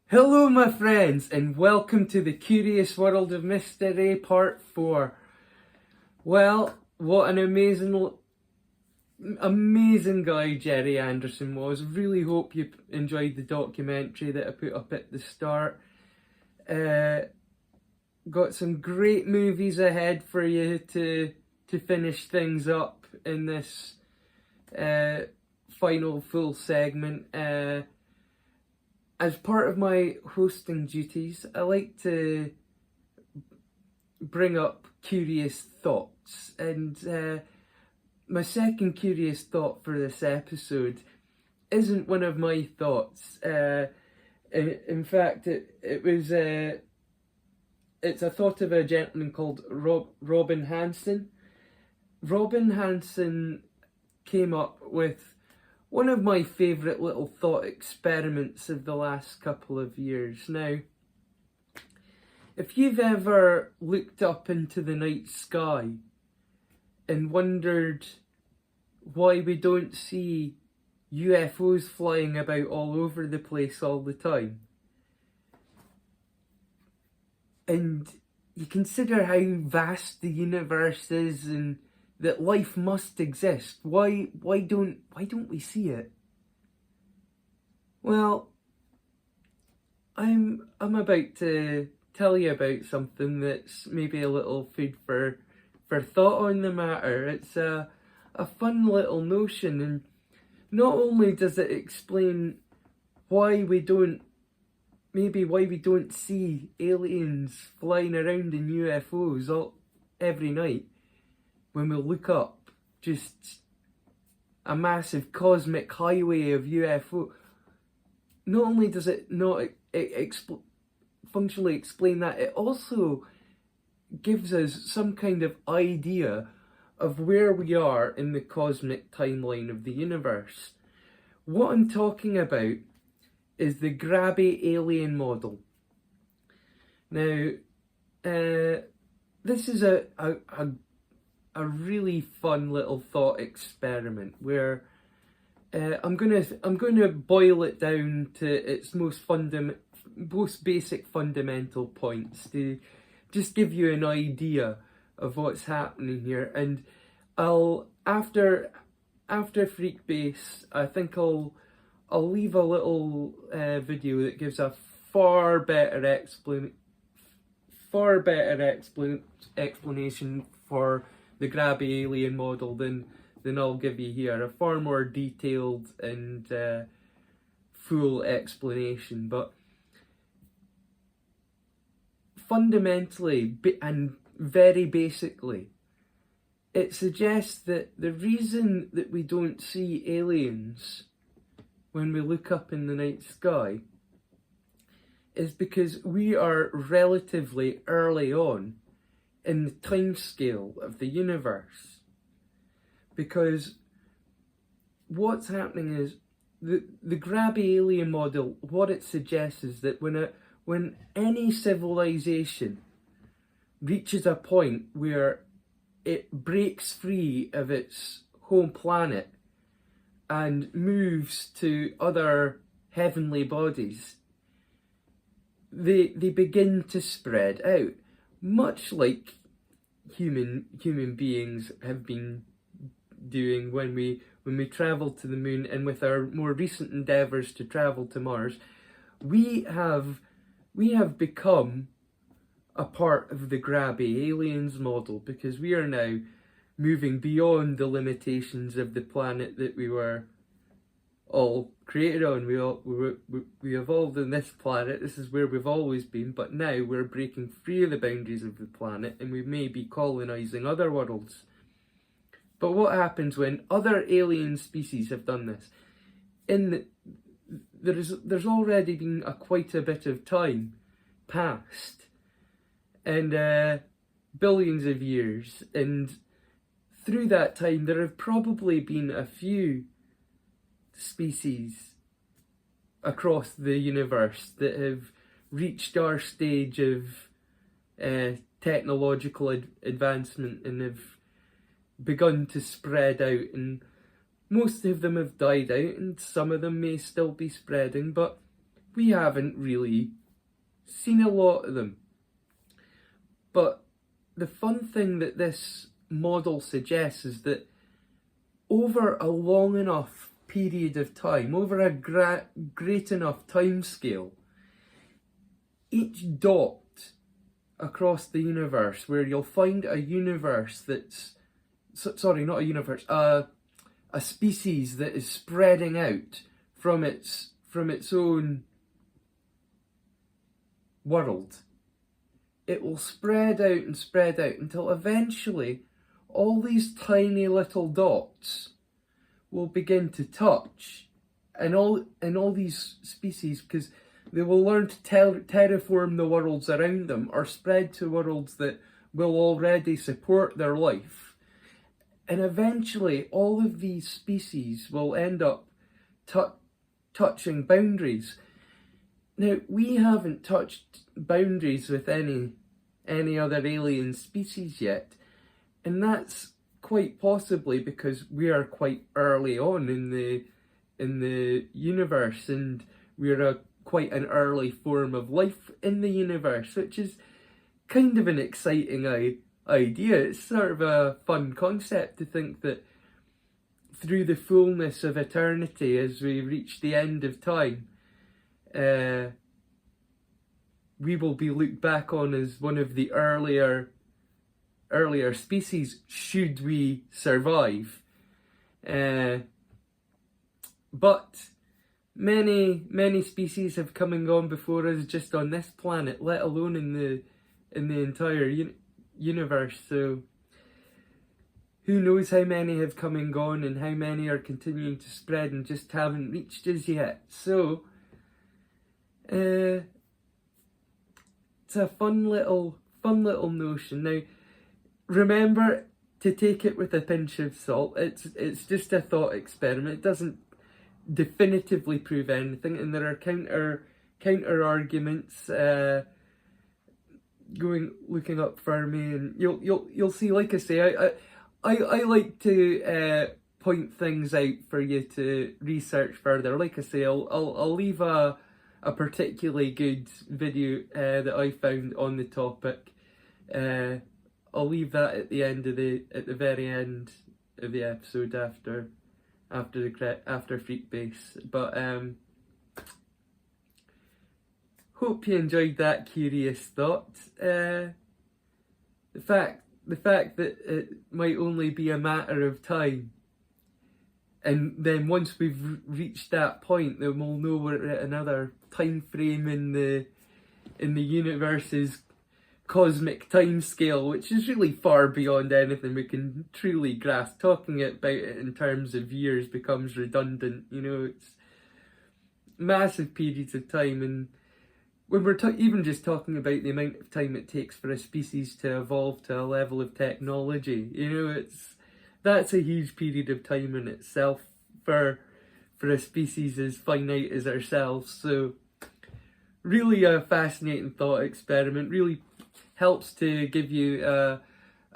Hello my friends and welcome to the Curious World of MrRay Part 4. Well, what an amazing guy Jerry Anderson was. Really hope you enjoyed the documentary that I put up at the start. Got some great movies ahead for you to finish things up in this final full segment. As part of my hosting duties, I like to bring up curious thoughts, and my second curious thought for this episode isn't one of my thoughts. In fact, it's a thought of a gentleman called Robin Hanson. Robin Hanson came up with one of my favourite little thought experiments of the last couple of years. Now, if you've ever looked up into the night sky and wondered why we don't see UFOs flying about all over the place all the time, and you consider how vast the universe is and that life must exist, why don't we see it? Well, I'm about to tell you about something that's maybe a little food for thought on the matter. It's a fun little notion, and not only does it explain why we don't see aliens flying around in UFOs every night when we look up just a massive cosmic highway of UFO. Not only does it not functionally explain that, it also gives us some kind of idea of where we are in the cosmic timeline of the universe. What I'm talking about is the grabby alien model. Now, this is a really fun little thought experiment where I'm gonna boil it down to its most basic fundamental points to just give you an idea of what's happening here. And I'll after Freakbase, I think I'll leave a little video that gives a far better explanation for the grabby alien model than I'll give you here. A far more detailed and full explanation. But fundamentally and very basically, it suggests that the reason that we don't see aliens when we look up in the night sky is because we are relatively early on in the timescale of the universe. Because what's happening is the grabby alien model, what it suggests is that when any civilization reaches a point where it breaks free of its home planet and moves to other heavenly bodies, they begin to spread out, much like human beings have been doing when we travel to the moon, and with our more recent endeavours to travel to Mars. We have become a part of the grabby aliens model, because we are now moving beyond the limitations of the planet that we were all created on. We evolved on this planet. This is where we've always been, but now we're breaking free of the boundaries of the planet, and we may be colonising other worlds. But what happens when other alien species have done this? There's already been quite a bit of time passed, and billions of years, and through that time there have probably been a few species across the universe that have reached our stage of technological advancement and have begun to spread out, and most of them have died out and some of them may still be spreading. But we haven't really seen a lot of them. But the fun thing that this model suggests is that over a long enough period of time, over a great enough time scale, each dot across the universe where you'll find a universe that's, sorry, not a universe, a species that is spreading out from its own world. It will spread out until eventually all these tiny little dots will begin to touch, and all these species, because they will learn to terraform the worlds around them, or spread to worlds that will already support their life. And eventually all of these species will end up touching boundaries. Now, we haven't touched boundaries with any other alien species yet, and that's quite possibly because we are quite early on in the universe, and we're quite an early form of life in the universe, which is kind of an exciting idea. It's sort of a fun concept to think that through the fullness of eternity, as we reach the end of time, we will be looked back on as one of the earlier species, should we survive. But many species have come and gone before us just on this planet, let alone in the entire universe. So who knows how many have come and gone and how many are continuing to spread and just haven't reached us yet. So it's a fun little notion. Now, remember to take it with a pinch of salt. It's just a thought experiment. It doesn't definitively prove anything, and there are counter arguments looking up for me, and you'll see. Like I say, I like to point things out for you to research further. Like I say, I'll leave a particularly good video that I found on the topic. I'll leave that at the very end of the episode after Freak Base. But hope you enjoyed that curious thought. The fact that it might only be a matter of time, and then once we've reached that point, then we'll know we're at another time frame in the universe's cosmic time scale, which is really far beyond anything we can truly grasp. Talking about it in terms of years becomes redundant. It's massive periods of time, and when we're even just talking about the amount of time it takes for a species to evolve to a level of technology, that's a huge period of time in itself for a species as finite as ourselves. So really a fascinating thought experiment. Really helps to give you a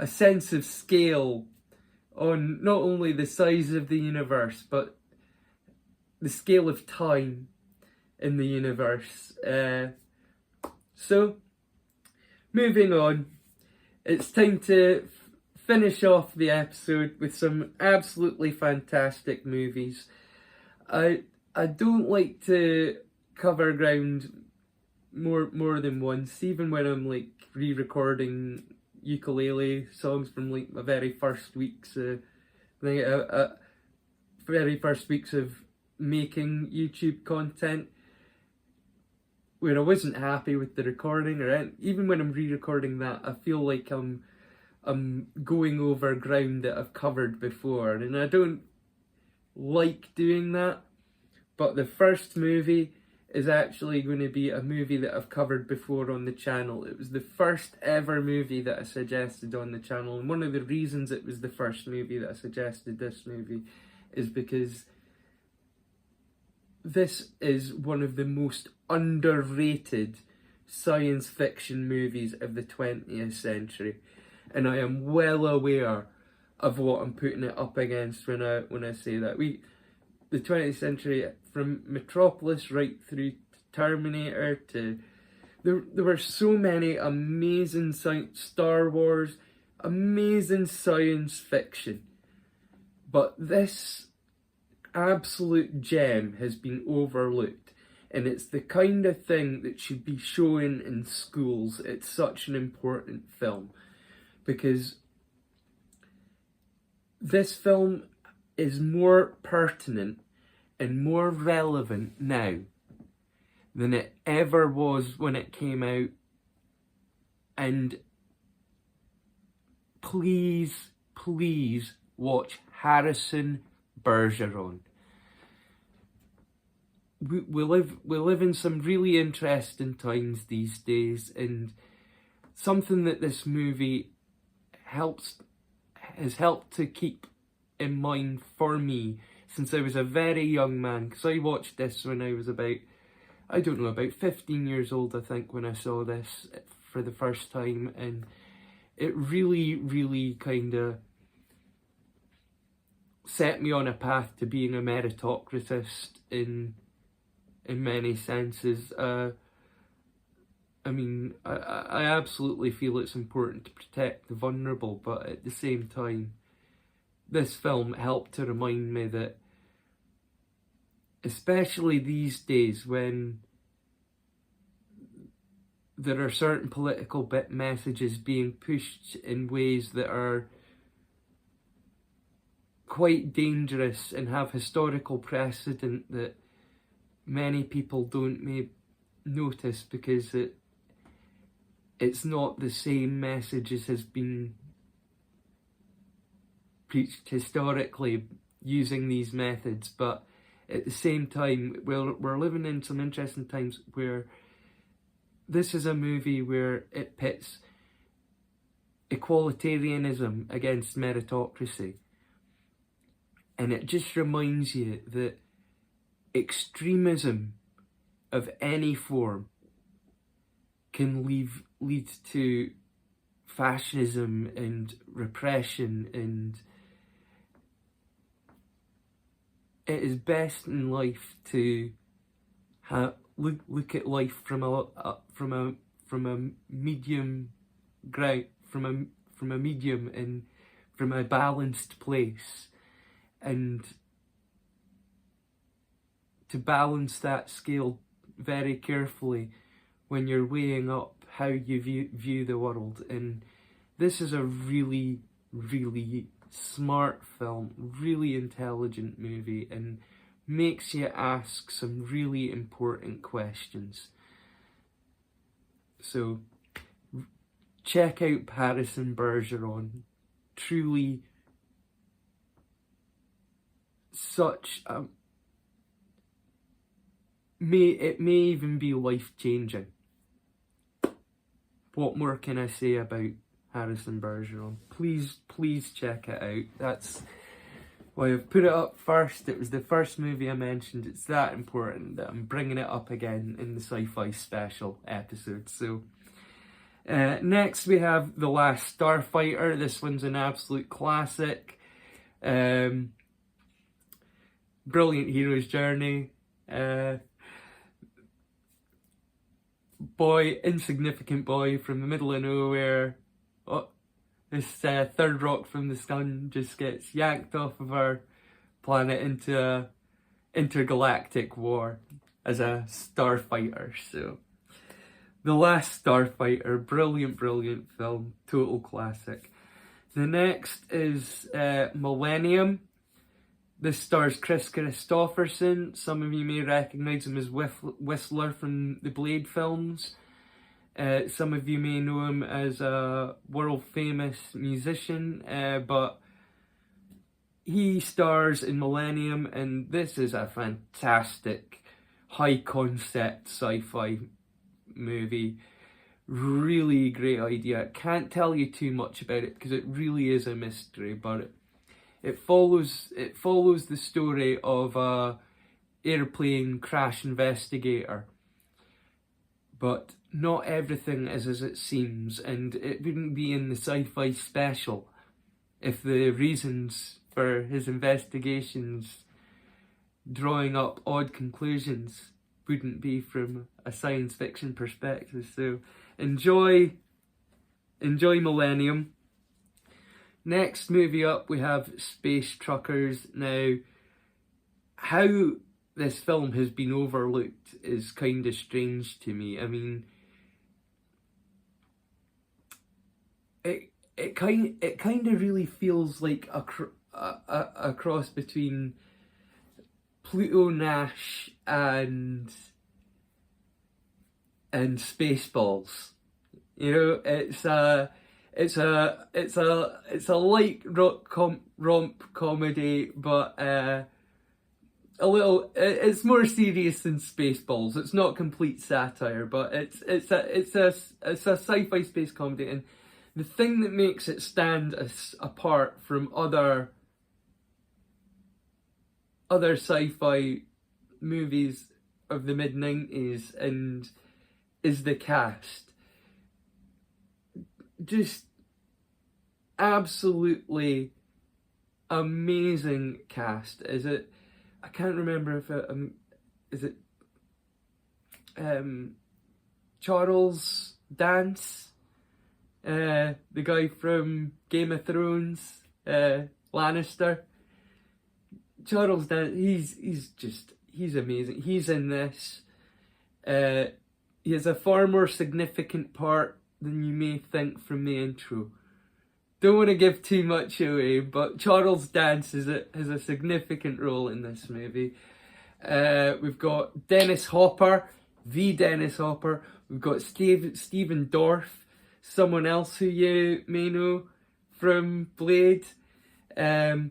sense of scale on not only the size of the universe, but the scale of time in the universe. So, moving on, it's time to finish off the episode with some absolutely fantastic movies. I don't like to cover ground more than once, even when I'm like re-recording ukulele songs from like my very first weeks of making YouTube content, where I wasn't happy with the recording, or even when I'm re-recording that, I feel like I'm going over ground that I've covered before, and I don't like doing that. But the first movie is actually going to be a movie that I've covered before on the channel. It was the first ever movie that I suggested on the channel, and one of the reasons it was the first movie that I suggested this movie is because this is one of the most underrated science fiction movies of the 20th century, and I am well aware of what I'm putting it up against when I say that. The 20th century, from Metropolis right through Terminator to... There were so many amazing Star Wars, amazing science fiction. But this absolute gem has been overlooked. And it's the kind of thing that should be shown in schools. It's such an important film. Because this film is more pertinent and more relevant now than it ever was when it came out. And please, please watch Harrison Bergeron. We live in some really interesting times these days, and something that this movie has helped to keep in mind for me since I was a very young man, because I watched this when I was about 15 years old, I think, when I saw this for the first time, and it really, really kind of set me on a path to being a meritocratist in many senses. I absolutely feel it's important to protect the vulnerable, but at the same time, this film helped to remind me that, especially these days when there are certain political messages being pushed in ways that are quite dangerous and have historical precedent that many people don't notice because it's not the same message as has been preached historically using these methods. But at the same time, we're living in some interesting times where this is a movie where it pits equalitarianism against meritocracy. And it just reminds you that extremism of any form can lead to fascism and repression, and it is best in life to look at life from a medium ground, from a medium and from a balanced place, and to balance that scale very carefully when you're weighing up how you view the world. And this is a really, really smart film, really intelligent movie, and makes you ask some really important questions. So check out Harrison Bergeron. Truly such a... It may even be life-changing. What more can I say about Harrison Bergeron? Please check it out. That's why I've put it up first. It was the first movie I mentioned. It's that important that I'm bringing it up again in the sci-fi special episode. So next we have The Last Starfighter. This one's an absolute classic. Brilliant hero's journey. Insignificant boy from the middle of nowhere. This third rock from the sun just gets yanked off of our planet into a intergalactic war as a starfighter. So, The Last Starfighter, brilliant film, total classic. The next is Millennium. This stars Chris Christopherson. Some of you may recognise him as Whistler from the Blade films. Some of you may know him as a world famous musician, but he stars in Millennium, and this is a fantastic high concept sci-fi movie. Really great idea. Can't tell you too much about it because it really is a mystery, but it follows the story of a airplane crash investigator. But not everything is as it seems, and it wouldn't be in the sci-fi special if the reasons for his investigations drawing up odd conclusions wouldn't be from a science fiction perspective. So enjoy Millennium. Next movie up, we have Space Truckers. Now, how this film has been overlooked is kind of strange to me. I mean, it kind of really feels like a cross between Pluto Nash and Spaceballs. You know, it's a light romp comedy, but it's more serious than Spaceballs. It's not complete satire, but it's a sci-fi space comedy, and the thing that makes it stand apart from other sci-fi movies of the mid-90s and is the cast. Just absolutely amazing cast. I can't remember if is it Charles Dance, the guy from Game of Thrones, Lannister. Charles Dance, he's amazing. He's in this. He has a far more significant part than you may think from the intro. Don't want to give too much away, but Charles Dance has a significant role in this movie. We've got Dennis Hopper, the Dennis Hopper. We've got Stephen Dorff, someone else who you may know from Blade. And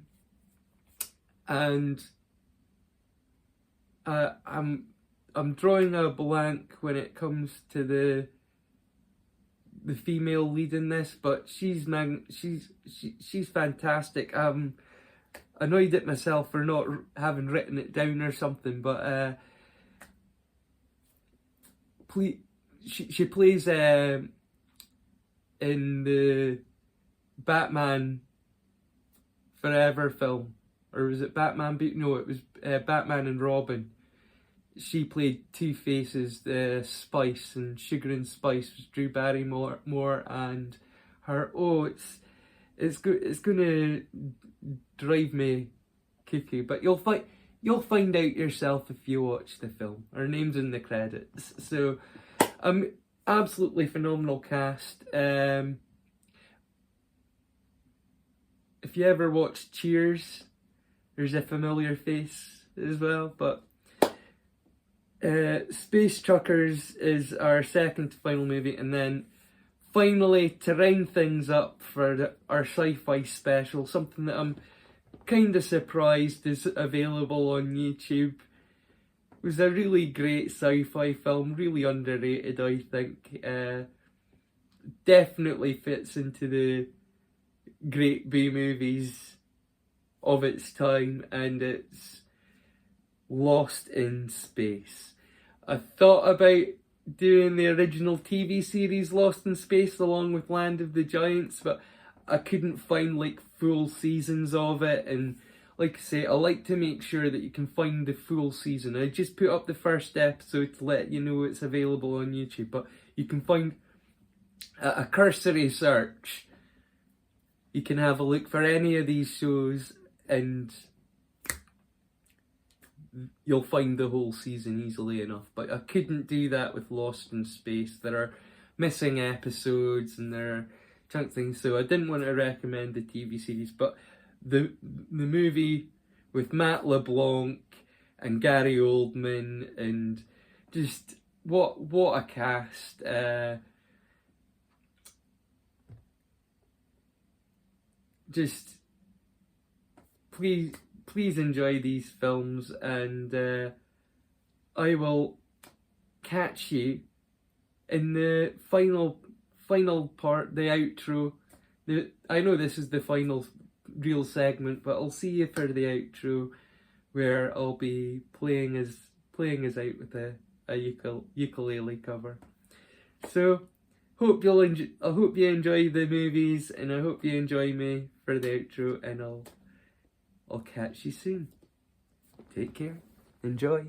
I'm drawing a blank when it comes to the female lead in this, but she's fantastic. I'm annoyed at myself for not having written it down or something, but she plays in the Batman Forever film, or was it Batman? No, it was Batman and Robin. She played Two Faces, the Spice, and Sugar and Spice was Drew Barrymore and her. Oh, it's gonna drive me cuckoo, but you'll find out yourself if you watch the film. Her name's in the credits. So, absolutely phenomenal cast. If you ever watched Cheers, there's a familiar face as well, but Space Truckers is our second to final movie, and then finally, to round things up for our sci-fi special, something that I'm kind of surprised is available on YouTube. It was a really great sci-fi film, really underrated, I think. Definitely fits into the great B movies of its time, and it's Lost in Space. I thought about doing the original TV series Lost in Space along with Land of the Giants, but I couldn't find like full seasons of it, and like I say, I like to make sure that you can find the full season. I just put up the first episode to let you know it's available on YouTube, but you can find a cursory search. You can have a look for any of these shows and you'll find the whole season easily enough. But I couldn't do that with Lost in Space. There are missing episodes and there are chunk things, so I didn't want to recommend the TV series. But the movie with Matt LeBlanc and Gary Oldman, and just what a cast. Just please enjoy these films, and I will catch you in the final part, the outro. I know this is the final real segment, but I'll see you for the outro, where I'll be playing us out with a ukulele cover. So I hope you enjoy the movies, and I hope you enjoy me for the outro, and I'll catch you soon. Take care. Enjoy.